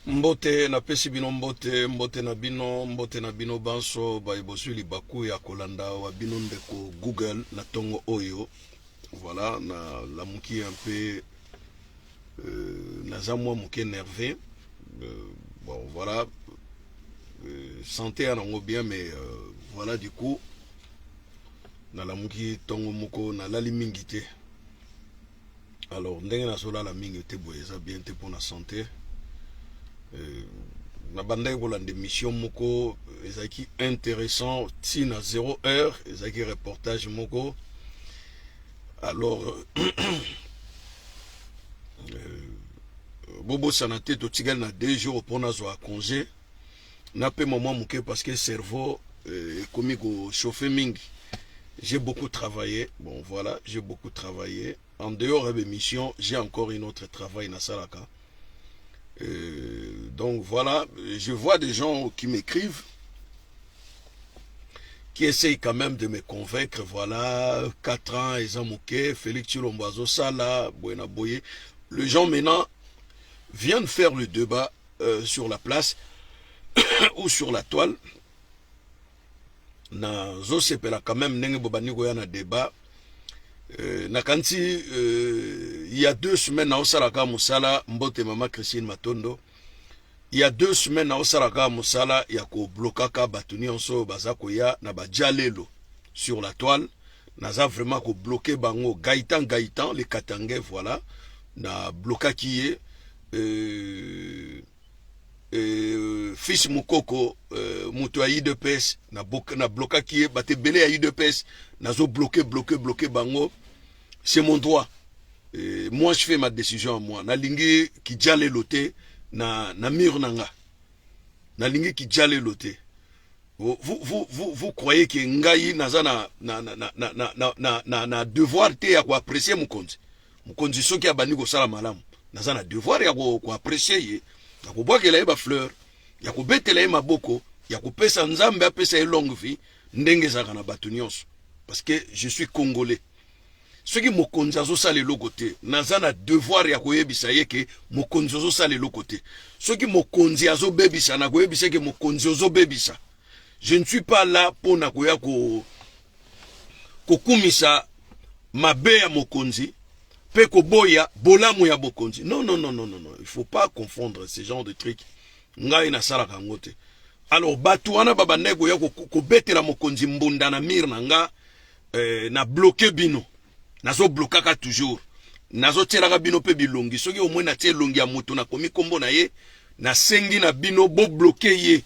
Mbote na pesi bino mbote mbote na bino banso ba ebosuli baku ya kolanda wa bino ndeko Google na tongo oyo. Voilà, na la muki un peu na zamwa muke nerveux. Bon voilà, santé en ango bien, mais voilà, du coup na la muki tongo moko na lali mingite. Alors ndenge na sola la mingite boyeza bien te pour la santé. Na banda ko la démission moko ezaki intéressant tina 0 heure ezaki reportage moko. Alors bobo sanate to tigal na 2 jours pour na zo congé na pe moment muke parce que cerveau komi ko chauffer mingi. J'ai beaucoup travaillé. Bon voilà, j'ai beaucoup travaillé en dehors de l'émission. J'ai encore une autre travail na salaka. Donc voilà, je vois des gens qui m'écrivent, qui essayent quand même de me convaincre. Voilà, 4 ans, ils ont moqué, Félix Chilomboazo Sala, Buena Boye. Les gens maintenant viennent faire le débat sur la place ou sur la toile. Na zo sepela quand même nenge bobani goya na débat. Nakanti il y a 2 semaines na osaraka musala mbote mama Christine Matondo. Il y a 2 semaines na osaraka musala ya ko blokaka batuni onso bazako ya na bajalelo sur la toile. Naza vraiment ko bloquer bango Gaïtan les Katangais, voilà, na bloka qui est fils Mukoko mutu ya IDPS na bloka qui est bate belé ya IDPS nazo bloquer bango. C'est mon droit. Moi je fais ma décision à moi. Na lingi ki jale lote na mur nanga. Na lingi ki jale lote. Vous croyez que ngai naza na devoir te ya ko apprécier mukonzi. Mukonzi soki abani ko sala malamu. Naza na devoir ya ko apprécier ye. Ya ko bwakela ye ba fleur, ya ko betela ye maboko, ya ko pesa nzambe apesa ye longue vie, ndenge zaka na batu nyonso. Parce que je suis congolais. Ce qui mokonzi azo sala eloko te, naza na devoir ya ko yebisa ye ke mokonzi azo sala eloko te. Ce qui mokonzi azo bebisa na ko yebisa ke mokonzi azo bebisa. Je ne suis pas là pour na ko ya ko kumisa mabe ya mokonzi. Peko boya bolamu ya bokonzi. Non, il faut pas confondre ce genre de trucs. Ngai na sala kangote. Alors batu wana babanego ya ko betela mokonzi mbunda na mir na nga na bloquer bino. Nazo blokaka toujours. Nazo tielaka bino pe bilongi. Soki au moins na tie longi ya moto na komi kombo na ye na sengi na bino bo bloquer ye.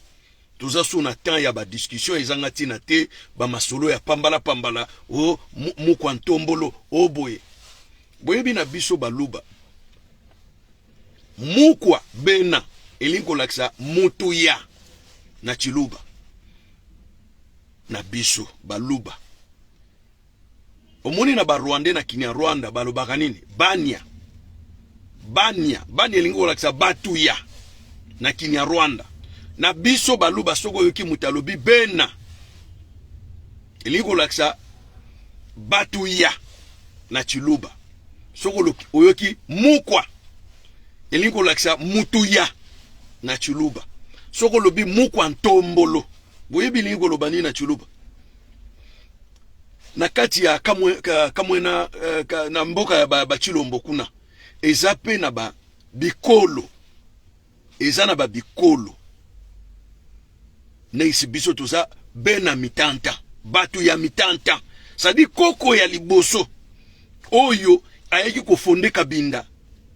Toza sou na temps ya ba discussion ezanga tina te ba masolo ya pambala o mukwa ntombolo o boye. Boyebi na biso baluba mukwa bena elinko laksa mutu ya na chiluba na biso baluba omoni na ba Rwanda na kinya Rwanda balobaka nini banya elinko laksa batu ya na kinya Rwanda na biso baluba soko yoki mutalobi bena elinko laksa batu ya na chiluba. Soko oyoki mukwa elinko laksa mutuya na chuluba. Soko lobi mukwa ntombolo. Boyebi lingo lobani na chuluba. Na kati ya kamwena na mboka ya bachilombo kuna. Eza pe na ba bikolo. Eza na ba bikolo. Na isibiso toza bena mitanta. Batu ya mitanta. Sadi koko ya liboso. Oyo ayeki ko fonde kabinda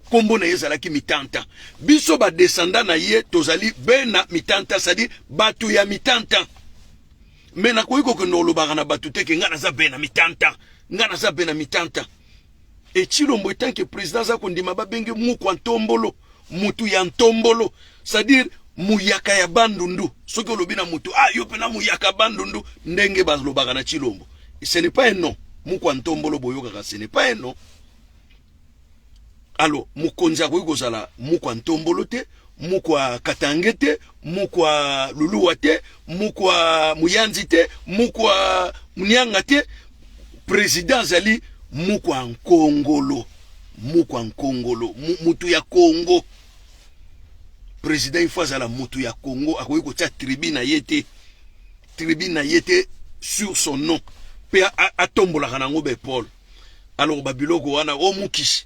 kombo na yezalaki mitanta biso ba descendant na ye tozali bena mitanta sadi batu ya mitanta mena koyiko ko nolobaka na batu teke ngana za bena mitanta et Chilombo etant que président za kondima babenge mukwa ntombolo mutu ya ntombolo c'est-à-dire muyaka ya bandundu soki olobi na mutu yo pena muyaka bandundu ndenge bazolobaka na Chilombo. Ce n'est pas un nom. Mukwa ntombolo boyoka, ce n'est pas un nom. Alors mukonza ko kozala mukwa ntombolo te, mukwa katange te, mukwa luluwa te, mukwa muyanzi te, mukwa munyanga te. Président zali mukwa nkongolo, mutu ya Congo. président il faut la moto ya Congo akoki kotia tribune na yete sur son nom pe atombolaka nango be Paul. Alors babiloko wana o mukishi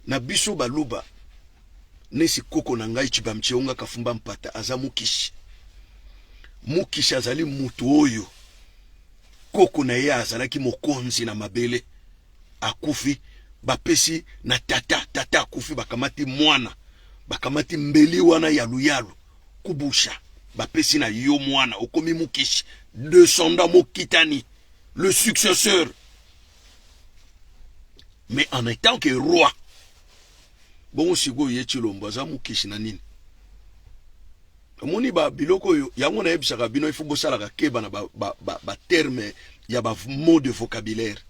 na biso baluba nesi koko na ngai chibamcheonga kafumba mpata aza mukishi azali mutu oyo koko na ye azalaki mokonzi na mabele akufi bapesi na tata akufi bakamati mwana bakamati mbeli wana yalu kubusha bapesi na yo mwana okomi mukishi descendant mokitani le successeur mais en étant que roi bon sigo ye Tshilombo aza mukishi na nini moni ba biloko yo yango na yebisaka bino ifu bosalaka keba na ba terme ya ba mot de vocabulaire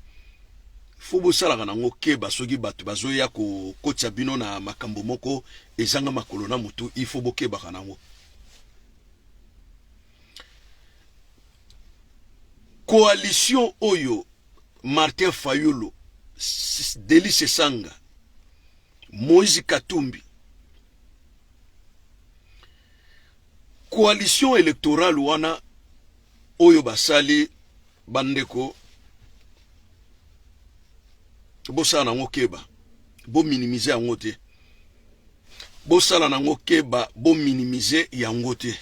faut bosalaka nango keba soki bato bazoya ko kotsa bino na makambo moko ezanga makolo na mutu il faut bokeba kanango. Coalition oyo Martin Fayulu, Delice Sanga, Moïse Katumbi, coalition électorale wana oyo basali bandeko bosala nango keba bo minimiser yango te bosala nango keba bo minimiser yango te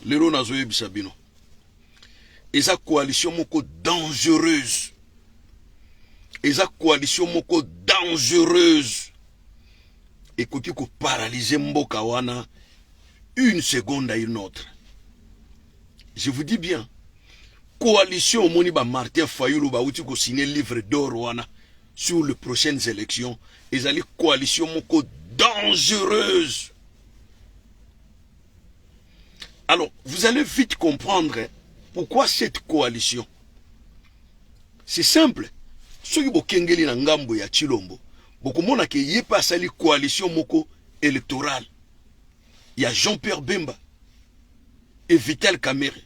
lelo nazoyebisa bino eza coalition moko dangereuse ekoki ko paralyser mboka wana une seconde à une autre. Je vous dis bien, coalition moni ba Martin Fayulu ba uti ko signer livre d'or wana sur les prochaines élections, ezali coalition moko dangereuse. Alors, vous allez vite comprendre pourquoi cette coalition. C'est simple. Soki bokengeli na ngambo ya Tshilombo, bokomona ke yepa sali coalition moko électorale. Il y a Jean-Pierre Bemba et Vital Kamerhe.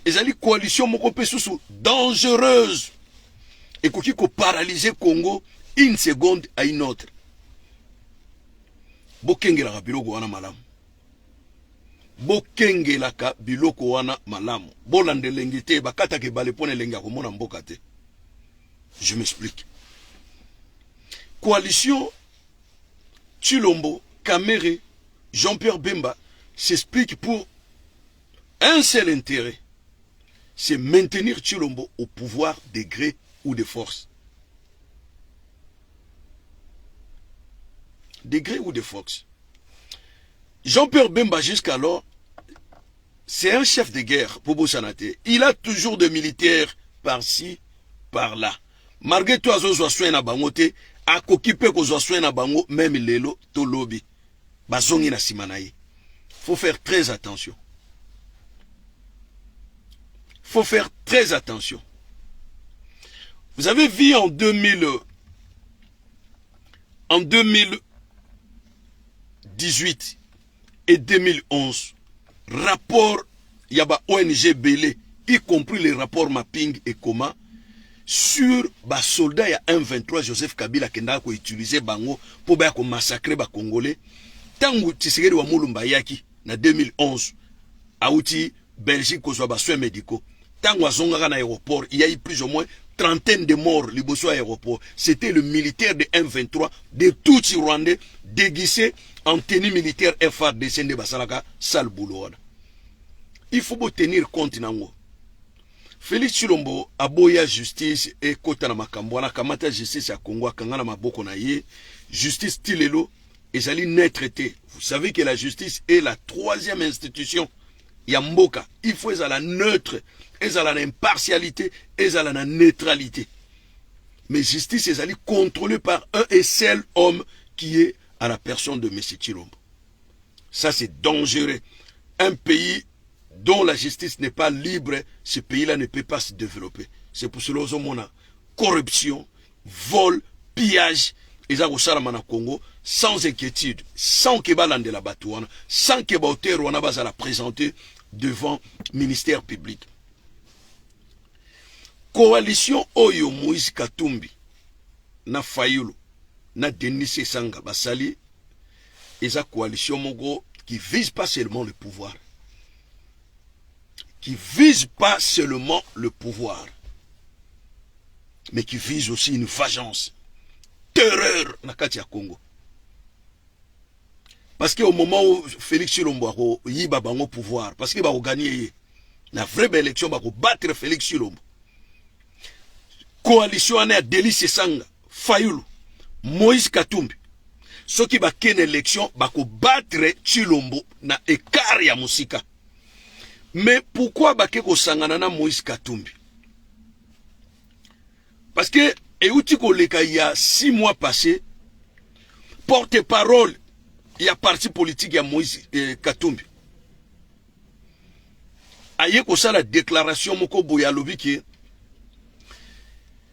Ezali coalition moko pe susu dangereuse. Et koki ko paralyser Congo une seconde à une autre. Bokengela biloko wana malamu. Bokengelaka biloko wana malamu. Bolandelengi te bakata ke bale pone lenga komona mboka te. Je m'explique. Coalition Tshilombo, Kamerhe, Jean-Pierre Bemba s'explique pour un seul intérêt. C'est maintenir Tshilombo au pouvoir de gré ou de force. De gré ou de force. Jean-Pierre Bemba jusqu'alors, c'est un chef de guerre, Bobo Sanate. Il a toujours des militaires par-ci, par-là. Malgré tout, azo soin na bangote, a kokipe ko soin na bango, même lelo, to lobby. Bazongi na simanaye. Faut faire très attention. Faut faire très attention. Vous avez vu en 2018 et 2011, rapport yaba ONG Belé, y compris les rapports mapping et coma, sur ba soldat ya 1-23 Joseph Kabila kenda ko utiliser bango pour ba ko massacrer ba Congolais. Tangu Tshisekedi wa Mulumba yaki na 2011 auti Belgique ko ba soins médicaux. Tangu azonga na aéroport, il y a eu plus ou moins trentaine de morts liboso aéroport. C'était le militaire de 1-23 de tout Rwandais déguisé en tenue militaire FARDC de Basalaka sale boulot. Il faut tenir compte nango. Félix Tshilombo aboya justice et kota na makambo na kamata justice ya Congo kangana maboko na ye justice tilelo ezali traité. Vous savez que la justice est la troisième institution ya mboka. Il faut ezala neutre, ezala na impartialité, ezala na neutralité. Mais justice ezali contrôlée par un et seul homme qui est à la personne de M. Tshilombo. Ça c'est dangereux. Un pays dont la justice n'est pas libre, ce pays-là ne peut pas se développer. C'est pour cela qu'on a corruption, vol, pillage, et ça au Saramana Congo, sans inquiétude, sans que balande la batouane, sans que Bauter on a à la présenter devant le ministère public. Coalition Oyo Moïse Katumbi, na Fayulu, na Denis Sanga Basali, eza coalition moko qui vise pas seulement le pouvoir. Qui vise pas seulement le pouvoir, mais qui vise aussi une vengeance, terreur na kati ya Congo. Parce qu'au moment où Félix Tshilombo y ba bango pouvoir, parce qu'il va gagner la vraie élection, va battre Félix Tshilombo. Coalition ane a Délice Sanga, Fayulu, Moïse Katumbi. Ceux qui va ken élection, va battre Tshilombo na écart ya musika. Mais pourquoi Bakeko Sanganana Moïse Katumbi? Parce que, Euti Koleka, il y a 6 mois passés, porte-parole, il y a parti politique, il y a Moïse Katumbi. Aye kosa la déclaration Moko Boya Lobi que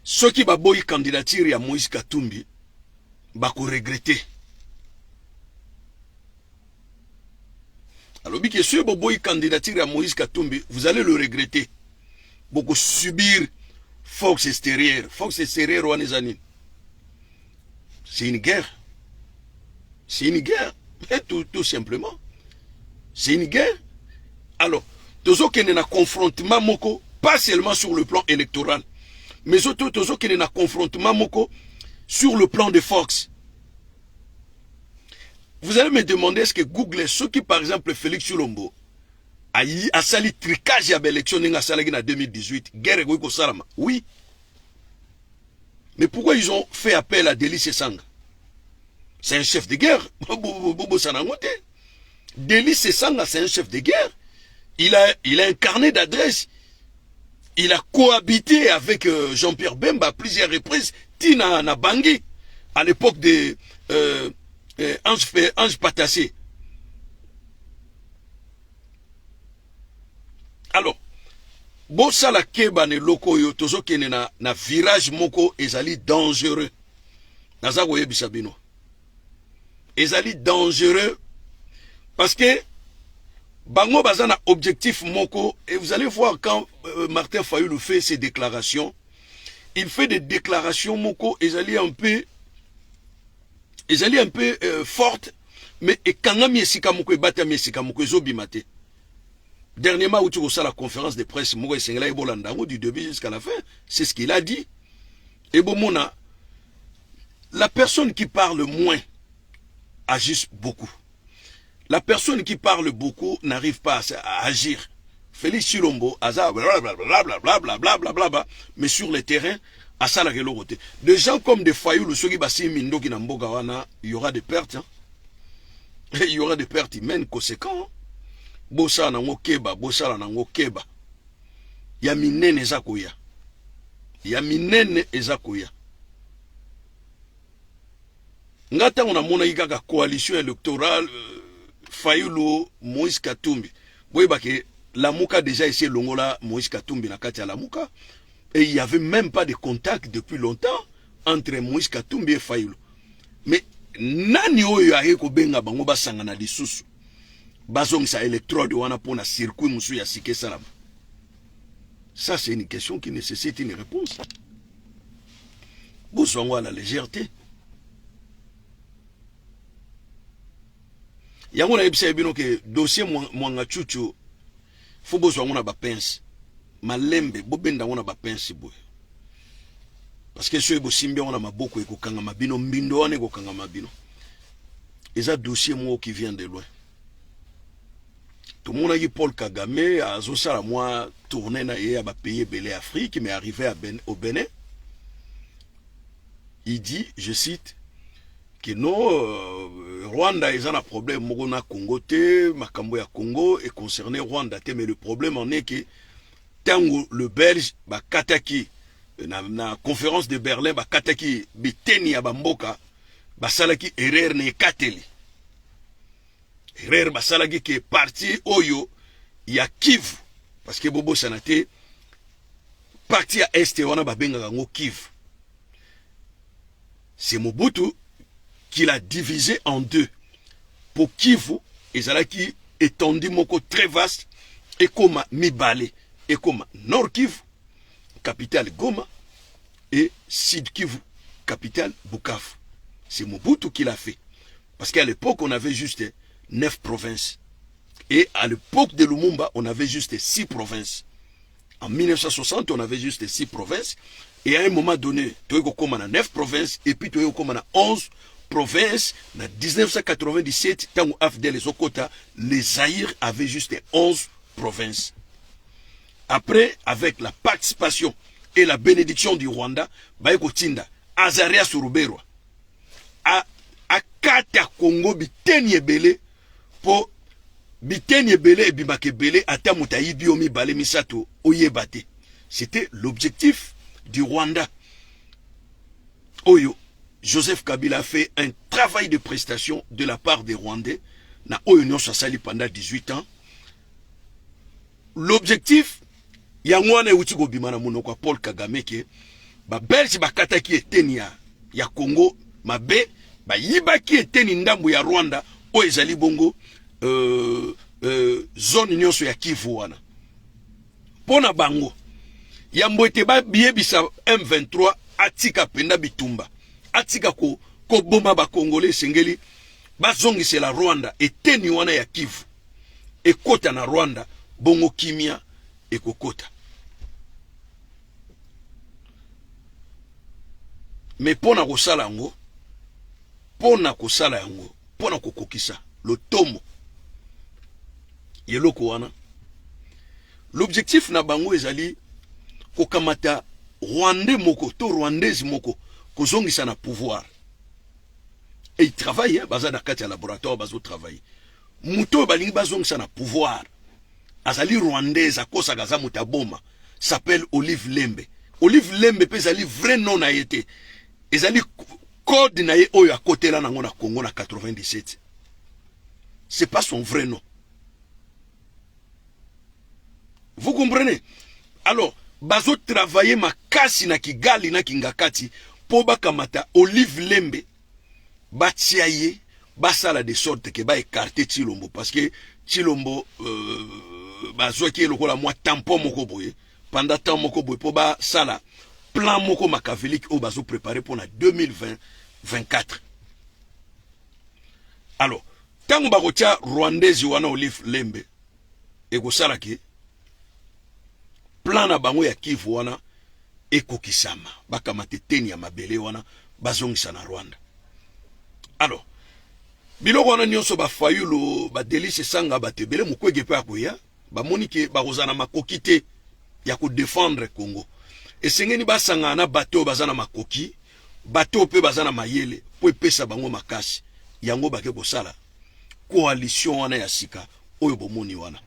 ceux qui va boy candidature, il y a Moïse Katumbi, bako regretter. Alors, que si vous avez candidature à Moïse Katumbi, vous allez le regretter. Beaucoup subir force extérieure. Force extérieure, c'est une guerre. C'est une guerre. Tout simplement. C'est une guerre. Alors, tous ceux qui ont un confrontement, moko, pas seulement sur le plan électoral, mais surtout tous ceux qui ont un confrontement, moko, sur le plan de force. Vous allez me demander, est-ce que Google, ceux qui, par exemple, Félix Tshilombo, a sali tricage à l'élection en 2018, guerre et Salama. Oui. Mais pourquoi ils ont fait appel à Délice Sanga? C'est un chef de guerre. Délice Sanga, c'est un chef de guerre. Il a un carnet d'adresse. Il a cohabité avec Jean-Pierre Bemba à plusieurs reprises. Tina Nabangui, à l'époque de Ange Patassé. Alors, Bosala Keba ne loko yo tozo kene na virage moko ezali dangereux. Naza goye bisabino. Ezali dangereux parce que bango bazana objectif moko et vous allez voir quand Martin Fayulu fait ses déclarations, il fait des déclarations moko ezali un peu forte, mais ekangami esika moko ebatami esika moko ezobimate. Dernièrement, où tu reçois la conférence de presse, du début jusqu'à la fin, c'est ce qu'il a dit. Et bon, la personne qui parle moins agit beaucoup. La personne qui parle beaucoup n'arrive pas à agir. Félix Tshilombo, blablabla, mais sur le terrain, à ça la reloroté. Des gens comme des Fayulu, ceux qui bassi Mindo qui n'ambogawana, il y aura des pertes. Hein. Il y aura des pertes humaines conséquentes. Bosa nango keba, bosa nango keba. Ya minene ezakoya. Ya minene ezakoya. Ngata on a mona ikaka coalition électorale Fayulu Moïse Katumbi. Boyeba ke Lamuka déjà ici longola Moïse Katumbi na kati ya Lamuka et il y avait même pas de contact depuis longtemps entre Moïse Katumbi et Fayulu. Mais nani oyo aye ko benga bango basangana lisusu. Bazong sa électrode wana pona circuit musu ya sike salama. Ça c'est une question qui nécessite une réponse. Bozongo à la légèreté. Yango na ebisa ebino ke dossier mwanga chuchu fo bozongo na ba pince. Malembe bobenda ngona ba pince boy. Parce que ceux bosimbi on a maboko ekokanga mabino mbindo wana ekokanga mabino. Eza dossier mo qui vient de loin. Tout le monde a dit Paul Kagame a zosala moi tourné na ye a pays belé Afrique mais arrivé au Bénin. Il dit, je cite, que non, Rwanda ils ont un problème mona Congo te, makambo ya Congo est concerné Rwanda te, mais le problème en est que tango le Belge ba kataki na conférence de Berlin ba kataki biteni ya bamboka ba salaki erreur ne kateli. Erreur basalaki qui est parti oyo ya Kivu parce que Bobo Sanate parti à est wana babenga ngo Kivu. C'est Mobutu qui l'a divisé en deux. Pour Kivu, ezalaki étendu moko très vaste et comme Mibale et comme Nord Kivu, capitale Goma et Sud Kivu, capitale Bukavu. C'est Mobutu qui l'a fait. Parce qu'à l'époque, on avait juste 9 provinces. Et à l'époque de Lumumba, on avait juste 6 provinces. En 1960, on avait juste 6 provinces. Et à un moment donné, tu as 9 provinces. Et puis tu as 11 provinces. En 1997, quand on a fait les Okota, les Zaïre avaient juste 11 provinces. Après, avec la participation et la bénédiction du Rwanda, Baïko Tinda, Azaria Surubero, à Kata Congo, Biteni Ebele, pour Biteni Ebele et Bimake Ebele, Ata Moutaï Biomi Bale Misato, Oyebate. C'était l'objectif du Rwanda. Oyo, Joseph Kabila a fait un travail de prestation de la part des Rwandais, na Oyo Sasali pendant 18 ans. L'objectif, Yangwane Utigo Bimana Monokwa Paul Kagame ke, ba Belge bakataki eteni ya Congo, mabe, ba yibaki eteni ndambu ya Rwanda, o ezali bongo, zone nyonso ya Kivu wana. Pona bango, yamboete ba biyebisa M23, atika penda bitumba, atika ko boma ba Congolais sengeli, ba zongise la Rwanda, eteni wana ya Kivu, ekota na Rwanda, bongo kimia, ekokota. Mais pona kosala yango, pona kosala yango, pona kokokisa, le tomo, yeloko wana. L'objectif na bango ezali, kokamata Rwandais moko, to Rwandaise moko, kozongisa na pouvoir. Et ils travaillent, hein, baza na kati ya laboratoire, bazo travailler. Muto balingi bazongisa na pouvoir. Azali Rwandaise, akosa gaza mutaboma, s'appelle Olive Lembe. Olive Lembe pe zali vrai nom na yete. Ezali code na ye oyo à côté là na Congo na 97. C'est pas son vrai nom. Vous comprenez? Alors, bazo travailler makasi na Kigali na Kingakati po bakamata Olive Lembe batiaye basala de sorte que ba écarter Chilombo parce que Chilombo bazo ki lokola moi tampon moko boye pendant temps moko boye po ba sala plan moko machiavélique au bazo préparé pour la 2024. Alors, tant barotia Rwandaise wana Olive Lembe eko salaki plan na bango ya Kivu wana ekokisama bakamate teni ya mabele wana bazongisa na Rwanda. Alors, biloko wana nyonso ba fayulo ba delice sanga batebele mukwege pe akoya ba monike ba rozana makokite ya ko défendre Congo. Et sengeni basanga na bateau bazana makoki, bateau pe bazana mayele, po epesa bango makasi. Yango bake bosala coalition wana ya sika oyo bomoni wana.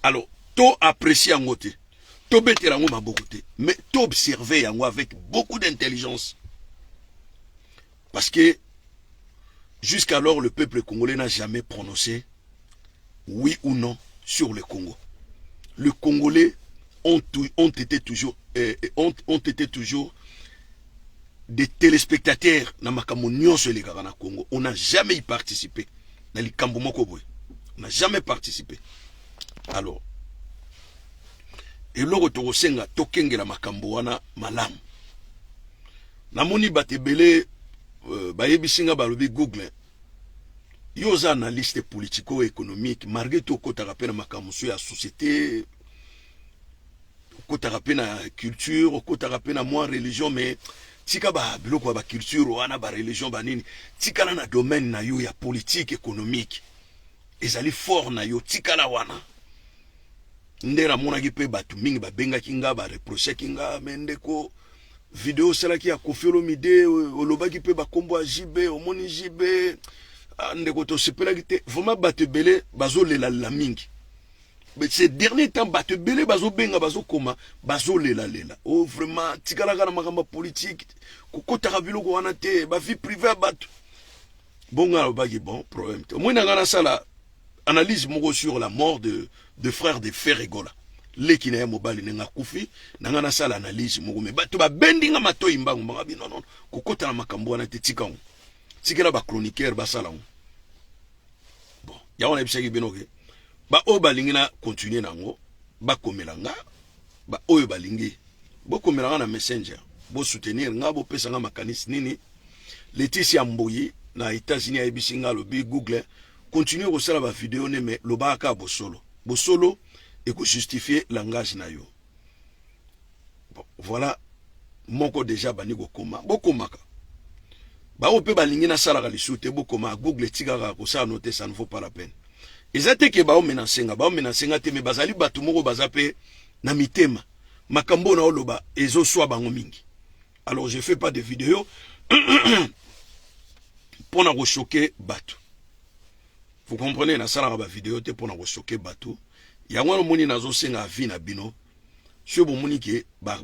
Alors, to apprécier yango te, to betela yango maboko te, mais to observer yango avec beaucoup d'intelligence. Parce que jusqu'alors le peuple congolais n'a jamais prononcé oui ou non sur le Congo. Le Congolais ont été toujours des téléspectateurs na makambo nyonso elekaka na Congo. On n'a jamais y participé. Na likambo moko boy. On n'a jamais participé. Alors, eloko tokosenga tokengela makambo wana malamu. Namoni batebele bayebisinga balobi Google. Yoza analyste politico-économique, malgré tout kotaka pe na makambo ya société, kotaka pe na culture, kotaka pe na moi religion, mais tika ba biloko ba culture wana ba religion ba nini, tika na domaine na yo ya politique économique. Ezali fort na yo tika la wana. Ndera mona ki pe batu mingi ba benga kinga ba reprocher kinga mendeko vidéo sala ki ya Koffi Olomide olobaki pe ba kombo a JB, omoni JB ndeko to sepela ki te vraiment batebele bazo lela la mingi. Mais ces derniers temps batebele bazo benga bazo koma bazo lela lela. Oh vraiment tikala kana makamba politique kokota biloko wana te ba vie privée batu. Bonga lobaki bon problème. Moi na ngana sala analyse moko sur la mort de frère de Ferregola. Leki na ya mobali nenga kufi nanga na sala analyse moko me bato ba bendinga matoyi mbangu mbangabi non kokota na makambo wana te tikango tikela ba chroniqueur ba sala bon ya wana ebisaki benoke ba o balingi na continuer nango ba komelanga ba oyo balingi bo komelanga na messenger bo soutenir nga bo pesa nga makanisi nini Laetitia Mboyi na États-Unis à Ibisinga lobi Google continue au sala ba vidéo ne mais lo ba ka bosolo et que justifier langage na yo. Bon, voilà moko déjà bani ko koma bokomaka ba ope balingi na sala ka lisute bokoma Google tika ko sa noter, ça ne vaut pas la peine. Ezate ke ba o menacenga te me bazali batu moko bazape na mitema makambo na oloba ezo swa bango mingi. Alors je fais pas de vidéos pour na choquer batu. Vous comprenez, na sala ba vidéo te pour na choquer batu. Ya ngwana moni nazo senga vi na bino. Si vous moni ke ba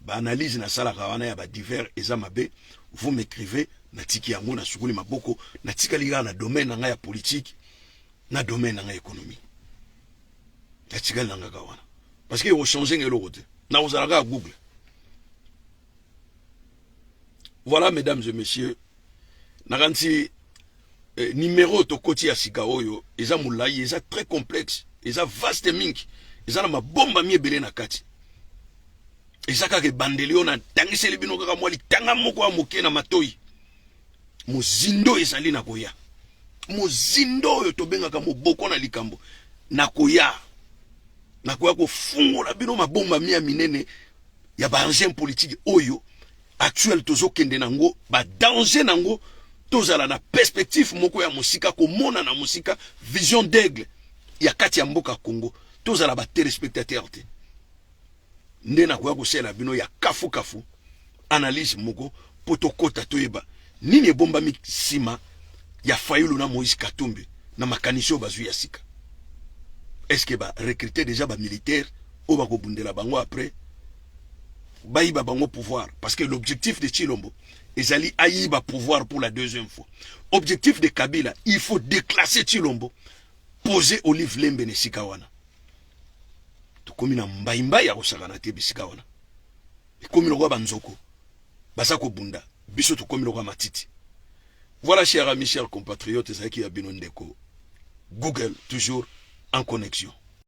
analyse na sala kawana ya ba divers ezamabe, vous m'écrivez na tiki yango na sukuli maboko na tika liga na domaine na ya politique na domaine na économie. Ya tika na kawana. Parce que vous changez ngelo côté. Na vous allez à Google. Voilà, mesdames et messieurs, naranti numéro to koti ya sika oyo, eza moulayi, eza très complexe, eza vaste mingi, eza na mabomba miebele na kati. Eza kake bandelio na tangiseli bino kaka mwali tanga moko wa moke na matoi. Mozindo ezali na koya. Mozindo oyo tobenga ka moboko na likambo na koya. Na koya ko fungola bino mabomba mia minene ya ba ancien politique oyo. Actuel tozo kende nango ba danger nango tozala na perspective moko ya musika komona na musika vision d'aigle ya kati ya mboka Congo tozala ba téléspectateur te nde na kwa kosela bino ya kafu analyse moko potokota toyeba nini ebomba sima ya Fayulu na Moïse Katumbi na makanisho bazu ya sika. Est-ce que ba recruter déjà ba militaire o ba ko bundela bango après Baïba bango pouvoir, parce que l'objectif de Chilombo ezali aïba pouvoir pour la deuxième fois. Objectif de Kabila, il faut déclasser Chilombo, poser Olive Lembe ne sikawana. To komi na mbaimba ya osakana te bisikawana. E komi lo banzoko. Basako bunda, biso to komi lo matiti. Voilà, chers amis, chers compatriotes, ça qui a binondeko. Google toujours en connexion.